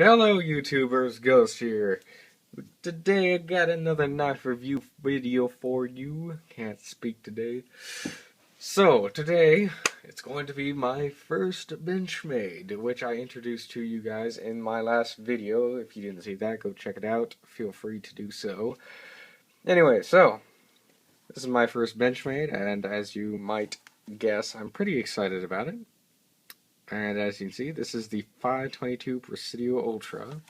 Hello YouTubers, Ghost here. Today I got another knife review video for you. Can't speak today. So, today it's going to be my first Benchmade, which I introduced to you guys in my last video. If you didn't see that, go check it out. Feel free to do so. Anyway, so, this is my first Benchmade, and as you might guess, I'm pretty excited about it. And as you can see, this is the 522 Presidio Ultra.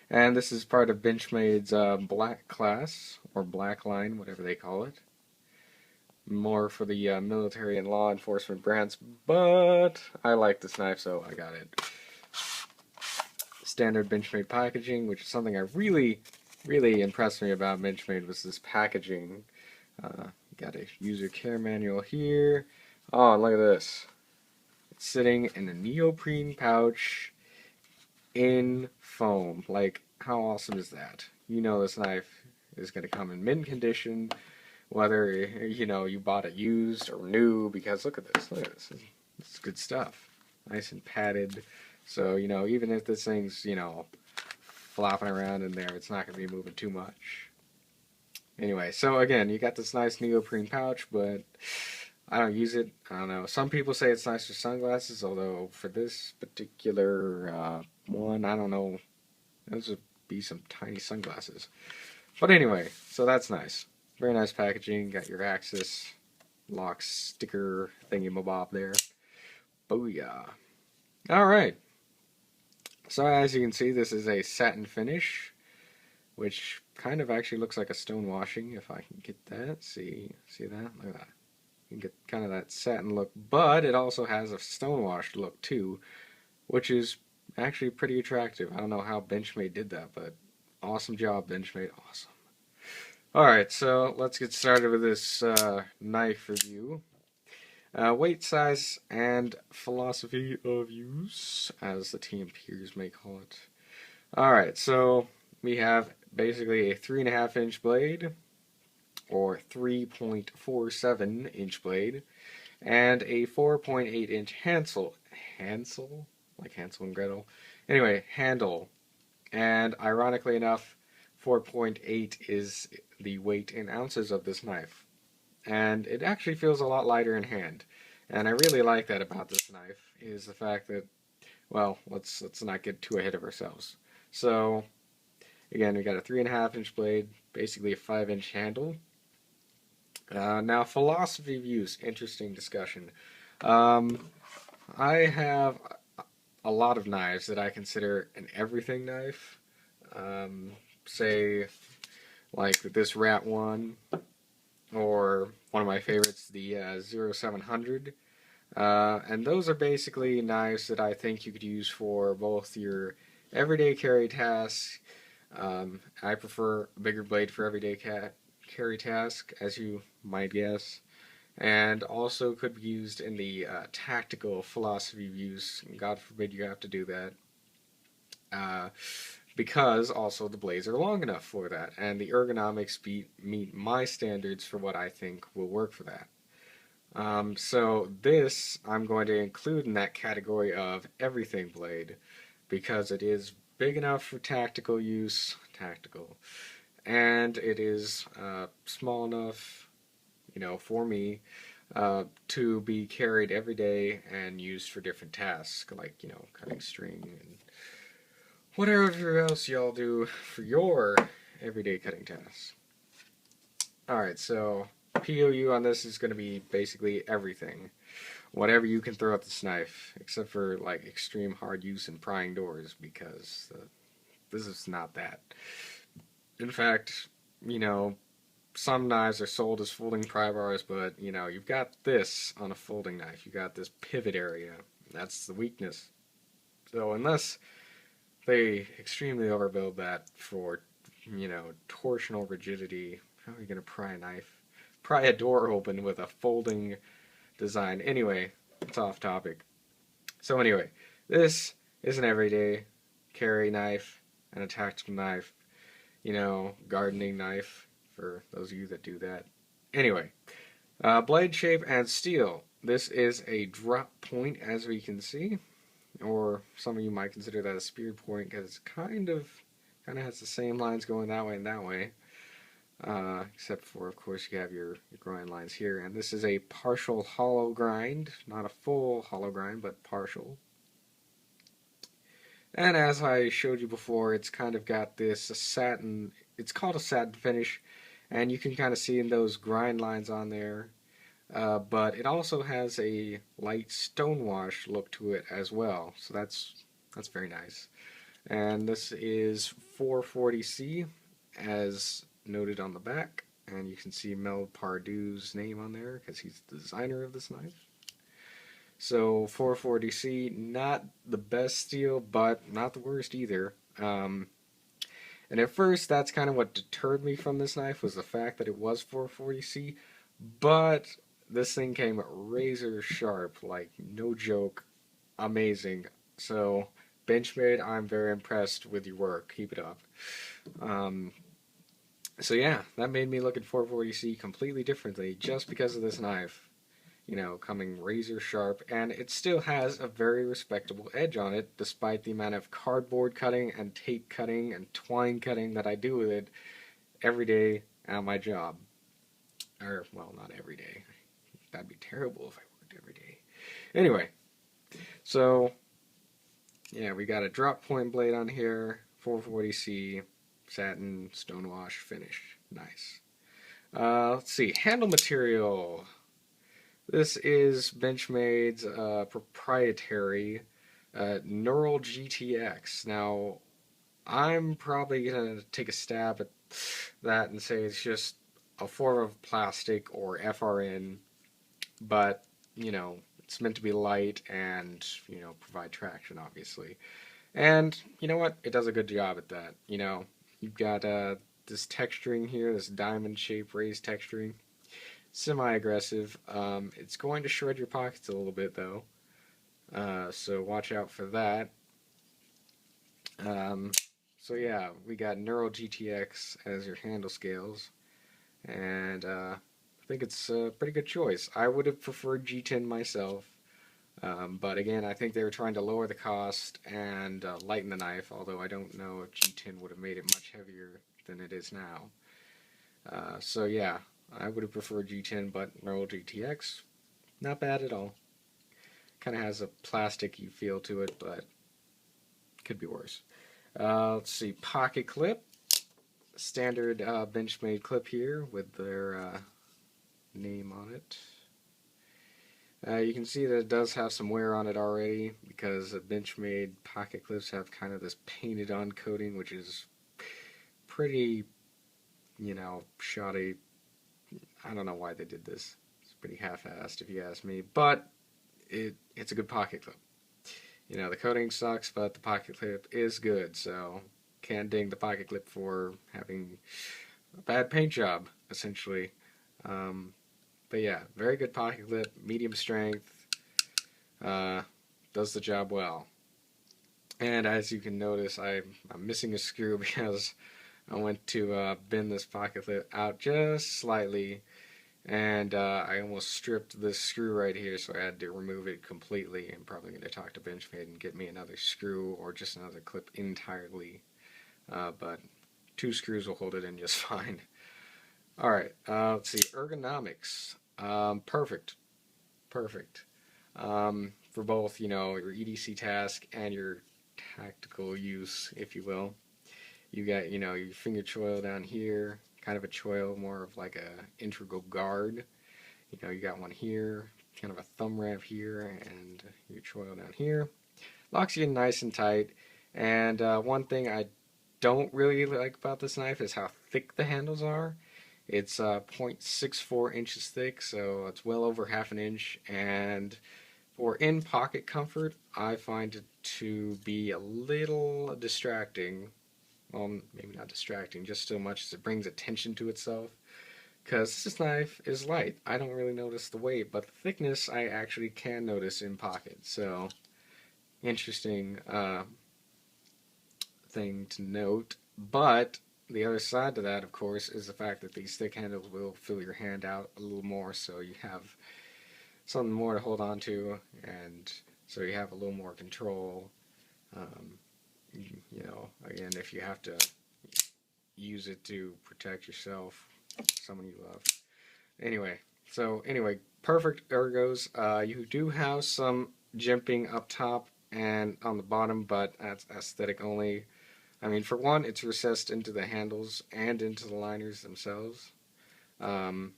And this is part of Benchmade's black class, or black line, whatever they call it. More for the military and law enforcement brands, but I like this knife, so I got it. Standard Benchmade packaging, which is something I really impressed me about Benchmade, was this packaging. Got a user care manual here. Oh, and look at this. It's sitting in a neoprene pouch in foam. Like, how awesome is that? You know this knife is going to come in mint condition, whether, you know, you bought it used or new, because look at this, this is good stuff. Nice and padded, so, you know, even if this thing's, you know, flopping around in there, it's not going to be moving too much. Anyway, so again, you got this nice neoprene pouch, but I don't use it. I don't know. Some people say it's nice for sunglasses, although for this particular one, I don't know. Those would be some tiny sunglasses. But anyway, so that's nice. Very nice packaging. Got your Axis lock sticker thingy-mabob there. Booyah. Alright. So as you can see, this is a satin finish, which kind of actually looks like a stone washing, if I can get that. See that? Look at that. You can get kind of that satin look, but it also has a stone-washed look too, which is actually pretty attractive. I don't know how Benchmade did that, but awesome job, Benchmade. Awesome. Alright, so let's get started with this knife review. Weight, size, and philosophy of use, as the team peers may call it. Alright, so we have basically a 3.5 inch blade, or 3.47 inch blade, and a 4.8 inch handle, like Hansel and Gretel, anyway, handle, and ironically enough, 4.8 is the weight in ounces of this knife, and it actually feels a lot lighter in hand, and I really like that about this knife, is the fact that, well, let's not get too ahead of ourselves. So, again, we got a 3.5 inch blade, basically a 5 inch handle. Now, philosophy of use, interesting discussion. I have a lot of knives that I consider an everything knife. Say, like this Rat one, or one of my favorites, the 0700. And those are basically knives that I think you could use for both your everyday carry tasks. I prefer a bigger blade for everyday carry task, as you might guess, and also could be used in the tactical philosophy of use. God forbid you have to do that, because also the blades are long enough for that, and the ergonomics meet my standards for what I think will work for that. So this I'm going to include in that category of everything blade, because it is big enough for tactical use, and it is small enough, you know, for me to be carried every day and used for different tasks, like, you know, cutting string and whatever else y'all do for your everyday cutting tasks. Alright, so POU on this is going to be basically everything. Whatever you can throw at this knife, except for like extreme hard use in prying doors, because this is not that. In fact, you know, some knives are sold as folding pry bars, but, you know, you've got this on a folding knife. You got this pivot area. That's the weakness. So unless they extremely overbuild that for, you know, torsional rigidity, how are you going to pry a door open with a folding design? Anyway, it's off topic. So anyway, this is an everyday carry knife and a tactical knife. You know, gardening knife, for those of you that do that. Anyway, blade shape and steel. This is a drop point, as we can see. or some of you might consider that a spear point because it's kind of has the same lines going that way and that way. Except for, of course, you have your grind lines here. And this is a partial hollow grind, not a full hollow grind, but partial. And as I showed you before, it's kind of got this satin, it's called a satin finish, and you can kind of see in those grind lines on there. But it also has a light stonewash look to it as well, so that's very nice. And this is 440C, as noted on the back, and you can see Mel Pardew's name on there because he's the designer of this knife. So 440C, not the best steel, but not the worst either. And at first, that's kind of what deterred me from this knife, was the fact that it was 440C, but this thing came razor sharp, like no joke, amazing. So Benchmade, I'm very impressed with your work. Keep it up. So yeah, that made me look at 440C completely differently just because of this knife. You know, coming razor sharp, and it still has a very respectable edge on it, despite the amount of cardboard cutting and tape cutting and twine cutting that I do with it every day at my job. Or, well, not every day. That'd be terrible if I worked every day. Anyway, so yeah, we got a drop point blade on here, 440C, satin, stonewash finish. Nice. Let's see, handle material. This is Benchmade's proprietary Neural GTX. Now, I'm probably going to take a stab at that and say it's just a form of plastic or FRN, but, you know, it's meant to be light and, you know, provide traction, obviously. And, you know what? It does a good job at that. You know, you've got this texturing here, this diamond shape raised texturing. Semi-aggressive. It's going to shred your pockets a little bit, though. So watch out for that. So yeah, we got Neural GTX as your handle scales. And I think it's a pretty good choice. I would have preferred G10 myself. But again, I think they were trying to lower the cost and lighten the knife, although I don't know if G10 would have made it much heavier than it is now. So yeah, I would have preferred G10, but Neural GTX, not bad at all. Kind of has a plasticky feel to it, but could be worse. Let's see, pocket clip. Standard Benchmade clip here with their name on it. You can see that it does have some wear on it already because the Benchmade pocket clips have kind of this painted on coating, which is pretty, you know, shoddy. I don't know why they did this. It's pretty half-assed if you ask me, but it's a good pocket clip. You know, the coating sucks, but the pocket clip is good, so can't ding the pocket clip for having a bad paint job, essentially. But yeah, very good pocket clip, medium strength, does the job well. And as you can notice, I'm missing a screw because I went to bend this pocket clip out just slightly, and I almost stripped this screw right here, so I had to remove it completely. I'm probably going to talk to Benchmade and get me another screw or just another clip entirely, but 2 screws will hold it in just fine. Alright, let's see, ergonomics. Perfect. For both, you know, your EDC task and your tactical use, if you will. You got, you know, your finger choil down here, kind of a choil, more of like a integral guard. You know, you got one here, kind of a thumb ramp here, and your choil down here. Locks you in nice and tight. And one thing I don't really like about this knife is how thick the handles are. It's 0.64 inches thick, so it's well over half an inch, and for in-pocket comfort, I find it to be a little distracting. Well, maybe not distracting, just so much as it brings attention to itself, because this knife is light. I don't really notice the weight, but the thickness I actually can notice in pocket, so interesting thing to note. But the other side to that, of course, is the fact that these thick handles will fill your hand out a little more, so you have something more to hold on to, and so you have a little more control. Um, you know, again, if you have to use it to protect yourself, someone you love. Anyway, perfect ergos. You do have some jimping up top and on the bottom, but that's aesthetic only. I mean, for one, it's recessed into the handles and into the liners themselves. Um,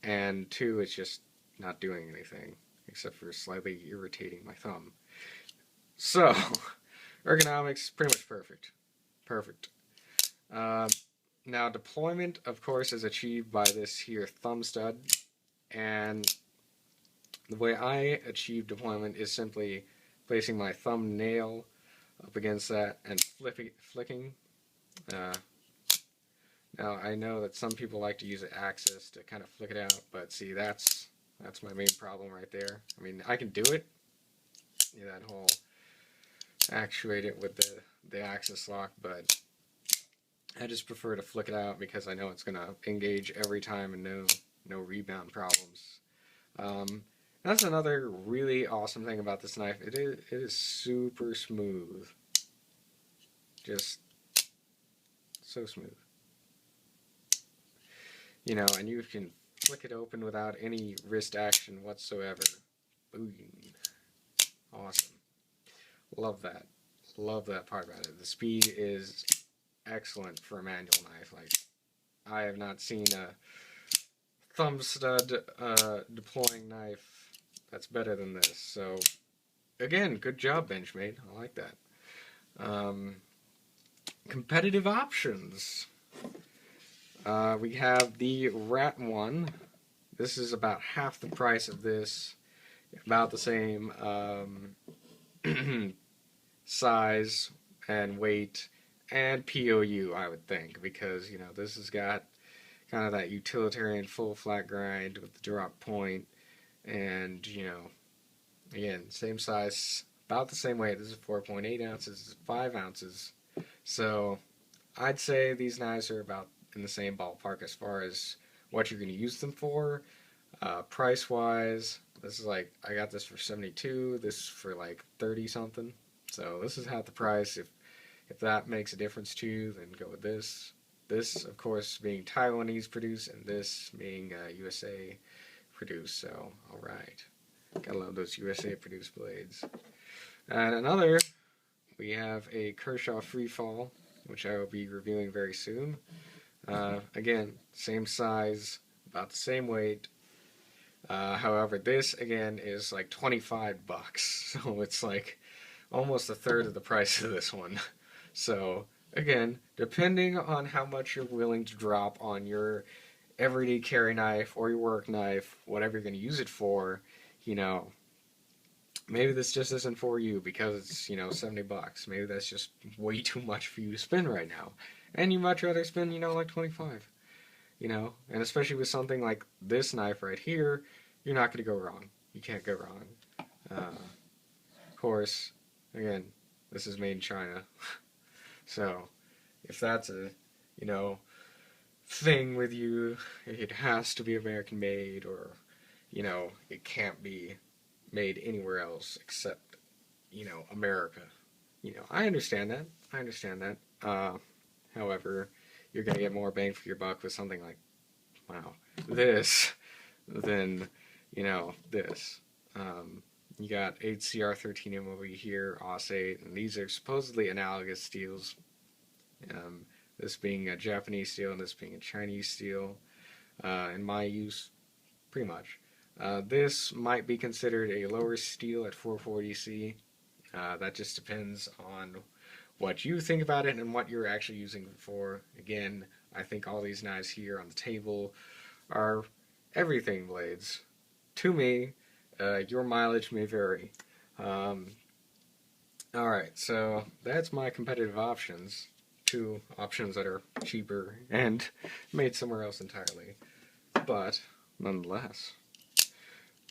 and two, it's just not doing anything except for slightly irritating my thumb. So, ergonomics, pretty much perfect. Perfect. Uh, Now, deployment, of course, is achieved by this here thumb stud. And the way I achieve deployment is simply placing my thumbnail up against that and flicking. Uh, Now, I know that some people like to use an axis to kind of flick it out, but see, that's my main problem right there. I mean, I can do it, that whole actuate it with the axis lock, but I just prefer to flick it out because I know it's going to engage every time and no rebound problems. That's another really awesome thing about this knife. It is super smooth. Just so smooth. You know, and you can flick it open without any wrist action whatsoever. Boom. Awesome. Love that. Love that part about it. The speed is excellent for a manual knife. Like, I have not seen a thumb stud deploying knife that's better than this. So, again, good job, Benchmade. I like that. Competitive options. We have the Rat one. This is about half the price of this. About the same size and weight and POU, I would think, because, you know, this has got kind of that utilitarian full flat grind with the drop point, and, you know, again, same size, about the same weight. This is 4.8 ounces, this is 5 ounces. So I'd say these knives are about in the same ballpark as far as what you're going to use them for. Price wise, this is like, I got this for 72, this for like 30 something. So this is half the price. If that makes a difference to you, then go with this. This, of course, being Taiwanese produced, and this being USA produced. So, alright. Gotta love those USA produced blades. And another, we have a Kershaw Freefall, which I will be reviewing very soon. Again, same size, about the same weight. However, this, again, is like 25 bucks. So it's like almost a third of the price of this one. So, again, depending on how much you're willing to drop on your everyday carry knife or your work knife, whatever you're going to use it for, you know, maybe this just isn't for you because it's, you know, 70 bucks. Maybe that's just way too much for you to spend right now. And you much rather spend, you know, like 25. You know, and especially with something like this knife right here, you're not going to go wrong. You can't go wrong. Of course, again, this is made in China. So, if that's a, you know, thing with you, it has to be American made, or, you know, it can't be made anywhere else except, you know, America. You know, I understand that. However, you're going to get more bang for your buck with something like, wow, this than, you know, this. You got 8CR13M over here, AUS8, and these are supposedly analogous steels. This being a Japanese steel and this being a Chinese steel. In my use, pretty much. This might be considered a lower steel at 440C. That just depends on what you think about it and what you're actually using it for. Again, I think all these knives here on the table are everything blades. To me, your mileage may vary. Alright, so that's my competitive options. 2 options that are cheaper and made somewhere else entirely. But, nonetheless.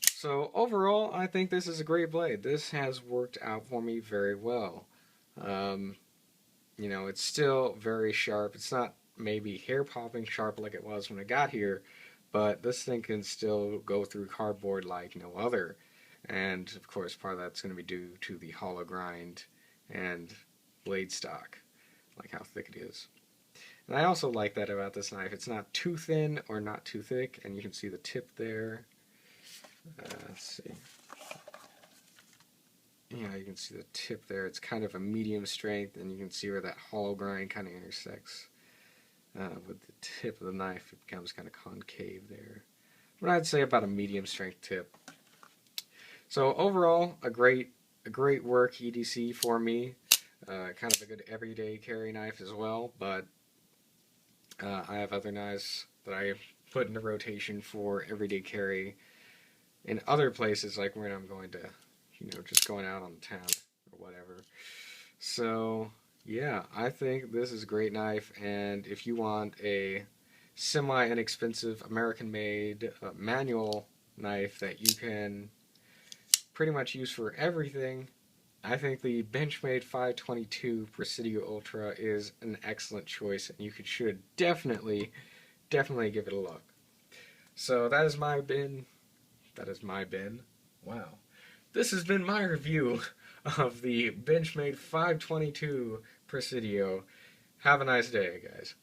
So, overall, I think this is a great blade. This has worked out for me very well. You know, it's still very sharp. It's not maybe hair-popping sharp like it was when I got here, but this thing can still go through cardboard like no other. And of course, part of that's going to be due to the hollow grind and blade stock, like how thick it is. And I also like that about this knife. It's not too thin or not too thick, and you can see the tip there. Let's see. Yeah, you can see the tip there. It's kind of a medium strength, and you can see where that hollow grind kind of intersects with the tip of the knife. It becomes kind of concave there. But I'd say about a medium strength tip. So overall, a great work EDC for me. Kind of a good everyday carry knife as well, but I have other knives that I put into rotation for everyday carry in other places, like when I'm going to, just going out on the town or whatever. So yeah, I think this is a great knife, and if you want a semi-inexpensive American-made manual knife that you can pretty much use for everything, I think the Benchmade 522 Presidio Ultra is an excellent choice, and you should definitely give it a look. So that is my bin. Wow. This has been my review of the Benchmade 522 Presidio. Have a nice day, guys.